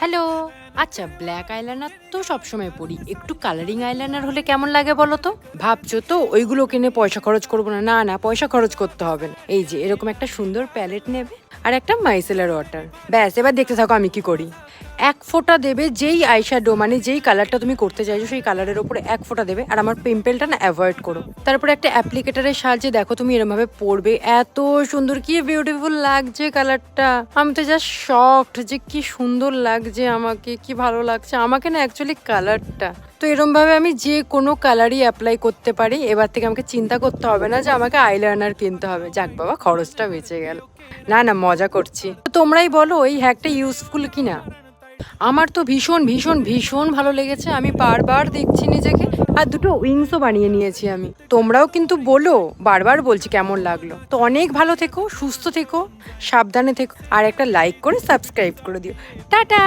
Hello. আচ্ছা, black eyeliner তো সবসময় পরি, একটু কালারিং আইলাইনার হলে কেমন লাগে বলো তো? ভাবছো তো ওইগুলো কিনে পয়সা খরচ করবো না? না না, পয়সা খরচ করতে হবে না। এই যে এরকম একটা সুন্দর প্যালেট নেবে আর একটা মাইসেলার ওয়াটার, ব্যাস এবার দেখতে থাকো আমি কি করি। এক ফোঁটা দেবে, যেই আইশ্যাডো মানে যেই কালারটা তুমি করতে চাইছো সেই কালারের ওপরে এক ফোঁটা দেবে, আর আমার পিম্পলটা না অ্যাভয়েড করো। তারপরে একটা অ্যাপ্লিকেটারের সাহায্যে দেখো তুমি এরমভাবে পরবে, এত সুন্দর, কি বিউটিফুল লাগছে কালারটা। আমি তো জাস্ট শকড যে কি সুন্দর লাগছে, আমাকে কি ভালো লাগছে আমাকে না অ্যাকচুয়ালি কালারটা। তো এরম ভাবে আমি যে কোনো কালারই অ্যাপ্লাই করতে পারি। এবার থেকে আমাকে চিন্তা করতে হবে না যে আমাকে আইলাইনার কিনতে হবে। যাক বাবা, খরচটা বেঁচে গেল। না না, মজা করছি। তো তোমরাই বলো এই হ্যাকটা ইউজফুল কিনা। আমার তো ভীষণ ভীষণ ভীষণ ভালো লেগেছে, আমি বারবার দেখছি নিজেকে। আর দুটো উইংসও বানিয়ে নিয়েছি আমি। তোমরাও কিন্তু বলো, বারবার বলছি কেমন লাগলো। তো অনেক ভালো থেকো, সুস্থ থেকো, সাবধানে থেকো, আর একটা লাইক করে সাবস্ক্রাইব করে দিও। টাটা।